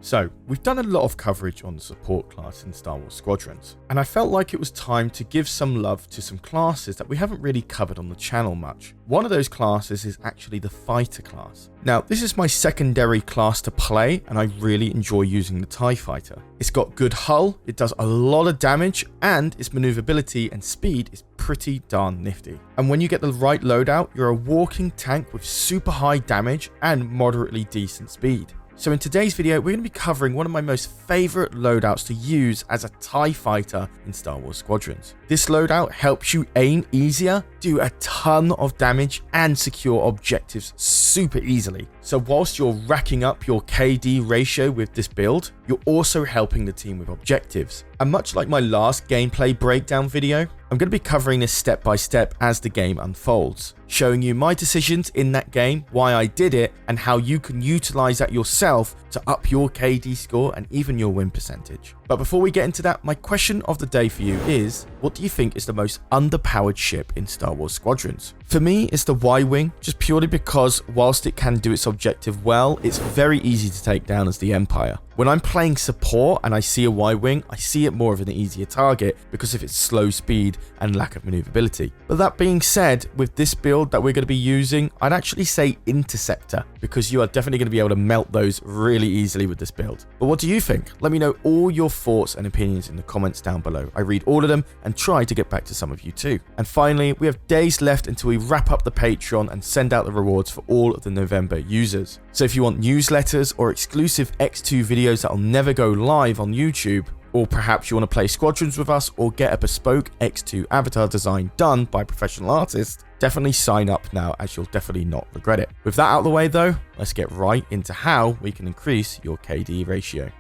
So, we've done a lot of coverage on the support class in Star Wars Squadrons, and I felt like it was time to give some love to some classes that we haven't really covered on the channel much. One of those classes is actually the fighter class. Now, this is my secondary class to play, and I really enjoy using the TIE Fighter. It's got good hull, it does a lot of damage, and its maneuverability and speed is pretty darn nifty. And when you get the right loadout, you're a walking tank with super high damage and moderately decent speed. So in today's video, we're going to be covering one of my most favorite loadouts to use as a TIE Fighter in Star Wars Squadrons. This loadout helps you aim easier, do a ton of damage, and secure objectives super easily. So whilst you're racking up your KD ratio with this build, you're also helping the team with objectives. And much like my last gameplay breakdown video, I'm going to be covering this step by step as the game unfolds, showing you my decisions in that game, why I did it, and how you can utilize that yourself to up your KD score and even your win percentage. But before we get into that, my question of the day for you is, what do you think is the most underpowered ship in Star Wars Squadrons? For me, it's the Y-Wing, just purely because whilst it can do its objective well, it's very easy to take down as the Empire. When I'm playing support and I see a Y-Wing, I see it more of an easier target because of its slow speed and lack of maneuverability. But that being said, with this build that we're going to be using, I'd actually say Interceptor, because you are definitely going to be able to melt those really easily with this build. But what do you think? Let me know all your thoughts and opinions in the comments down below. I read all of them and try to get back to some of you too. And finally, we have days left until we wrap up the Patreon and send out the rewards for all of the November users. So if you want newsletters or exclusive EcksToo videos that'll never go live on YouTube, or perhaps you want to play Squadrons with us or get a bespoke EcksToo avatar design done by a professional artist, definitely sign up now, as you'll definitely not regret it. With that out of the way though, let's get right into how we can increase your KD ratio.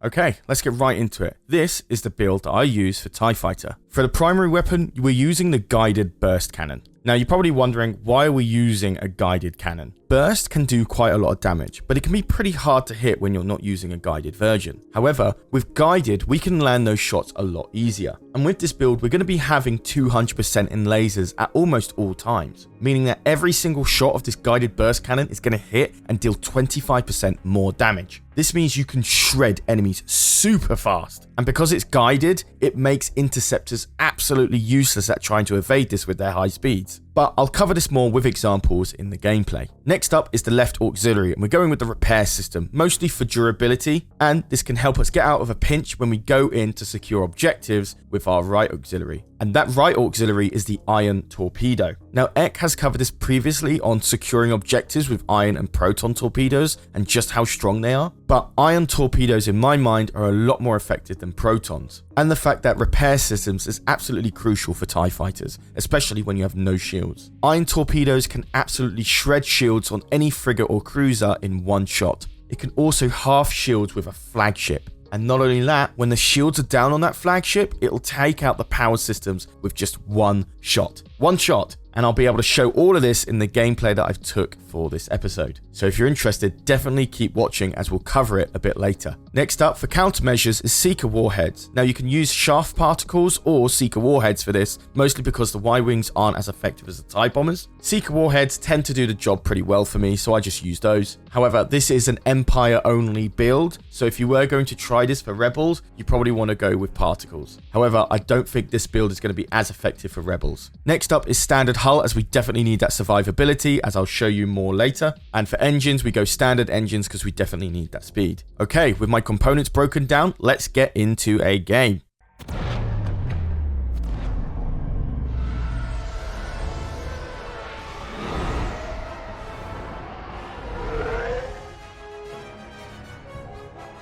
Okay, let's get right into it. This is the build that I use for TIE Fighter. For the primary weapon, we're using the guided burst cannon. Now you're probably wondering, why are we using a guided cannon? Burst can do quite a lot of damage, but it can be pretty hard to hit when you're not using a guided version. However, with guided, we can land those shots a lot easier. And with this build, we're going to be having 200% in lasers at almost all times, meaning that every single shot of this guided burst cannon is going to hit and deal 25% more damage. This means you can shred enemies super fast. And because it's guided, it makes interceptors absolutely useless at trying to evade this with their high speeds. But I'll cover this more with examples in the gameplay. Next up is the left auxiliary, and we're going with the repair system, mostly for durability, and this can help us get out of a pinch when we go in to secure objectives with our right auxiliary. And that right auxiliary is the ion torpedo. Now, Ek has covered this previously on securing objectives with ion and proton torpedoes and just how strong they are, but ion torpedoes in my mind are a lot more effective than protons. And the fact that repair systems is absolutely crucial for TIE fighters, especially when you have no shields. Ion torpedoes can absolutely shred shields on any frigate or cruiser in one shot. It can also half shields with a flagship. And not only that, when the shields are down on that flagship, it'll take out the power systems with just one shot. One shot. And I'll be able to show all of this in the gameplay that I've took for this episode. So if you're interested, definitely keep watching as we'll cover it a bit later. Next up for countermeasures is Seeker warheads. Now you can use shaft particles or Seeker warheads for this, mostly because the Y-Wings aren't as effective as the TIE bombers. Seeker warheads tend to do the job pretty well for me, so I just use those. However, this is an Empire only build, so if you were going to try this for Rebels, you probably want to go with particles. However, I don't think this build is going to be as effective for Rebels. Next up is standard hull, as we definitely need that survivability, as I'll show you more later. And for engines, we go standard engines because we definitely need that speed. Okay, with my components broken down, let's get into a game.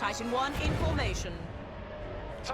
Titan 1 in formation.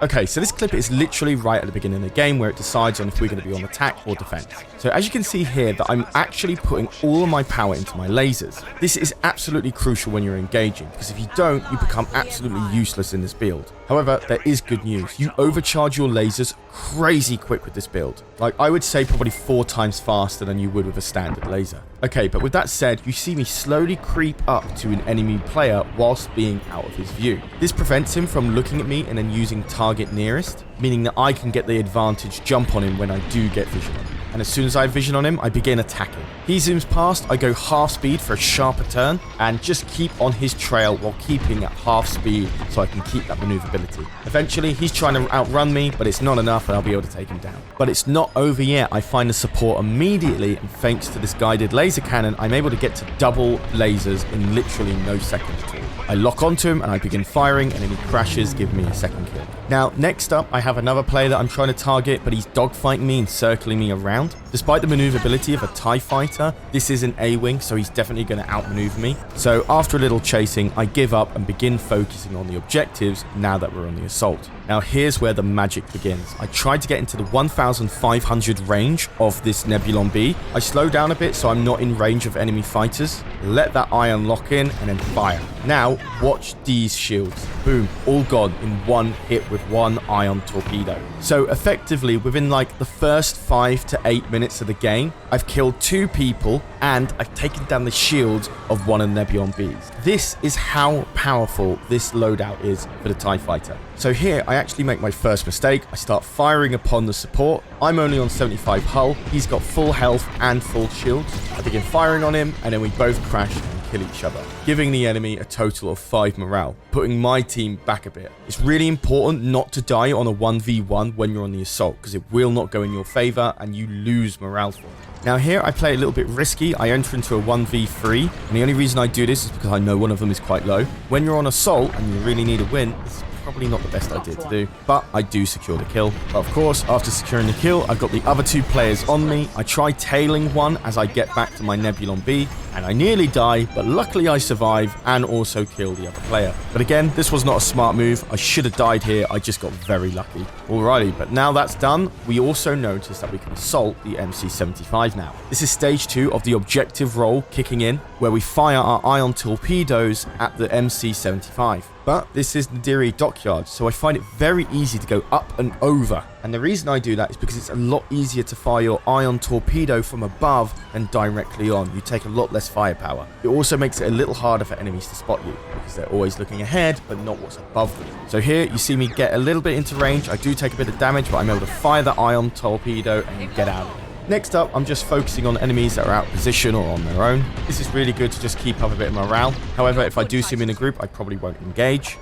Okay, so this clip is literally right at the beginning of the game where it decides on if we're going to be on attack or defense. So as you can see here that I'm actually putting all of my power into my lasers. This is absolutely crucial when you're engaging, because if you don't, you become absolutely useless in this build. However, there is good news. You overcharge your lasers crazy quick with this build. Like, I would say probably 4 times faster than you would with a standard laser. Okay, but with that said, you see me slowly creep up to an enemy player whilst being out of his view. This prevents him from looking at me and then using target nearest, meaning that I can get the advantage jump on him when I do get vision on him. and as soon as I have vision on him, I begin attacking. He zooms past, I go half speed for a sharper turn, and just keep on his trail while keeping at half speed so I can keep that maneuverability. Eventually, he's trying to outrun me, but it's not enough and I'll be able to take him down. But it's not over yet. I find the support immediately, and thanks to this guided laser cannon, I'm able to get to double lasers in literally no seconds at all. I lock onto him and I begin firing, and then he crashes, giving me a second kill. Now, next up, I have another player that I'm trying to target, but he's dogfighting me and circling me around. Despite the maneuverability of a TIE fighter, this is an A-wing, so he's definitely going to outmaneuver me. So after a little chasing, I give up and begin focusing on the objectives now that we're on the assault. Now here's where the magic begins. I tried to get into the 1,500 range of this Nebulon B. I slow down a bit so I'm not in range of enemy fighters. Let that ion lock in and then fire. Now watch these shields. Boom, all gone in one hit with one ion torpedo. So effectively within like the first 5 to 8 minutes of the game, I've killed 2 people and I've taken down the shields of one of the Nebulon Bs. This is how powerful this loadout is for the TIE fighter. So here I actually make my first mistake. I start firing upon the support. I'm only on 75 hull. He's got full health and full shields. I begin firing on him and then we both crash and kill each other, giving the enemy a total of 5 morale, putting my team back a bit. It's really important not to die on a 1v1 when you're on the assault, because it will not go in your favor and you lose morale for it. Now here I play a little bit risky. I enter into a 1v3, and the only reason I do this is because I know one of them is quite low. When you're on assault and you really need a win, it's probably not the best idea to do, but I do secure the kill. But of course, after securing the kill, I've got the other 2 players on me. I try tailing one as I get back to my Nebulon B, and I nearly die, but luckily I survive and also kill the other player. But again, this was not a smart move. I should have died here. I just got very lucky. Alrighty, but now that's done, we also notice that we can assault the MC-75 now. This is stage 2 of the objective role kicking in, where we fire our ion torpedoes at the MC-75. But this is Nadiri Dockyard, so I find it very easy to go up and over. And the reason I do that is because it's a lot easier to fire your ion torpedo from above than directly on. You take a lot less firepower. It also makes it a little harder for enemies to spot you, because they're always looking ahead, but not what's above them. So here you see me get a little bit into range. I do take a bit of damage, but I'm able to fire the ion torpedo and get out of it. Next up, I'm just focusing on enemies that are out of position or on their own. This is really good to just keep up a bit of morale. However, if I do see them in a group, I probably won't engage.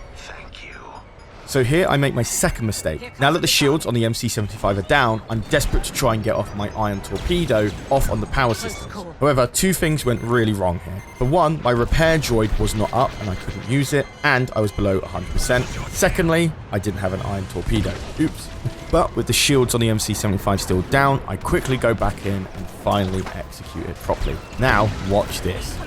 So here I make my second mistake. Now that the shields on the MC-75 are down, I'm desperate to try and get off my ion torpedo off on the power systems. However, 2 things went really wrong here. For one, my repair droid was not up and I couldn't use it, and I was below 100%. Secondly, I didn't have an ion torpedo. Oops. But with the shields on the MC-75 still down, I quickly go back in and finally execute it properly. Now, watch this.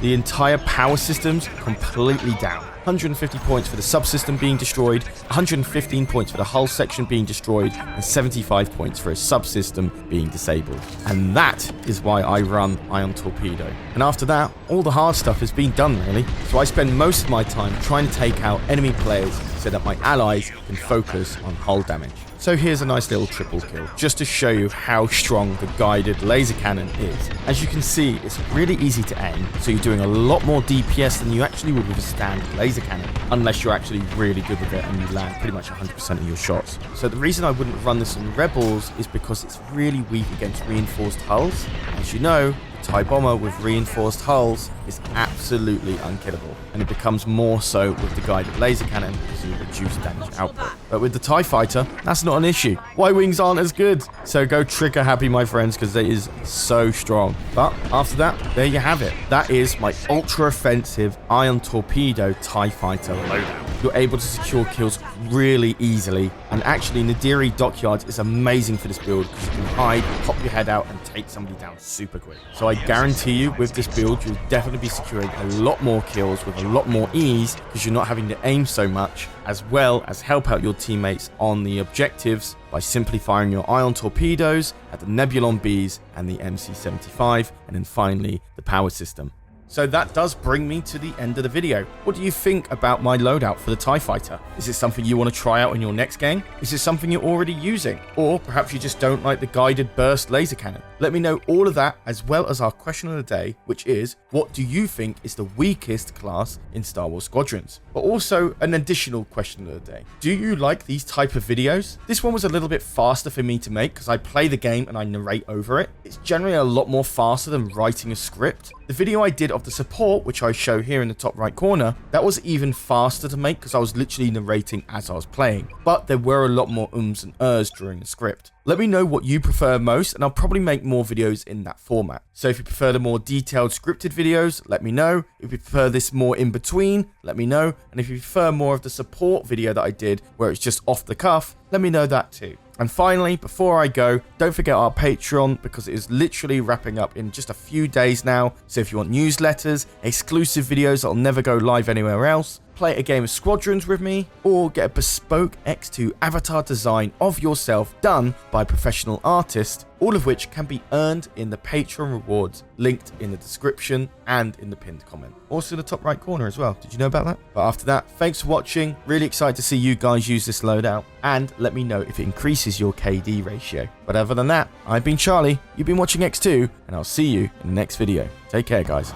The entire power system's completely down. 150 points for the subsystem being destroyed, 115 points for the hull section being destroyed, and 75 points for a subsystem being disabled. And that is why I run Ion Torpedo. And after that, all the hard stuff has been done really. So I spend most of my time trying to take out enemy players so that my allies can focus on hull damage. So here's a nice little triple kill, just to show you how strong the guided laser cannon is. As you can see, it's really easy to aim, so you're doing a lot more DPS than you actually would with a standard laser cannon, unless you're actually really good with it and you land pretty much 100% of your shots. So the reason I wouldn't run this on Rebels is because it's really weak against reinforced hulls. As you know, the TIE Bomber with reinforced hulls is absolutely unkillable, and it becomes more so with the guided laser cannon because you reduce damage output. But with the TIE Fighter, that's not an issue. Y-Wings aren't as good. So go trigger happy, my friends, because it is so strong. But after that, there you have it. That is my ultra-offensive Ion Torpedo TIE Fighter loadout. You're able to secure kills really easily, and actually Nadiri Dockyard is amazing for this build because you can hide, pop your head out, and take somebody down super quick. So I guarantee you, with this build, you'll definitely be securing a lot more kills with a lot more ease because you're not having to aim so much, as well as help out your teammates on the objectives by simply firing your ion torpedoes at the Nebulon Bs and the MC-75, and then finally the power system. So that does bring me to the end of the video. What do you think about my loadout for the TIE Fighter? Is it something you want to try out in your next game? Is it something you're already using? Or perhaps you just don't like the guided burst laser cannon? Let me know all of that, as well as our question of the day, which is, what do you think is the weakest class in Star Wars Squadrons? But also an additional question of the day. Do you like these type of videos? This one was a little bit faster for me to make because I play the game and I narrate over it. It's generally a lot more faster than writing a script. The video I did of the support, which I show here in the top right corner, that was even faster to make because I was literally narrating as I was playing. But there were a lot more ums and ers during the script. Let me know what you prefer most, and I'll probably make more videos in that format. So if you prefer the more detailed scripted videos, let me know. If you prefer this more in between, let me know. And if you prefer more of the support video that I did, where it's just off the cuff, let me know that too. And finally, before I go, don't forget our Patreon, because it is literally wrapping up in just a few days now. So if you want newsletters, exclusive videos that'll never go live anywhere else, play a game of Squadrons with me, or get a bespoke EcksToo avatar design of yourself done by a professional artist, all of which can be earned in the Patreon rewards linked in the description and in the pinned comment. Also in the top right corner as well. Did you know about that? But after that, thanks for watching. Really excited to see you guys use this loadout, and let me know if it increases your KD ratio. But other than that, I've been Charlie, you've been watching EcksToo, and I'll see you in the next video. Take care, guys.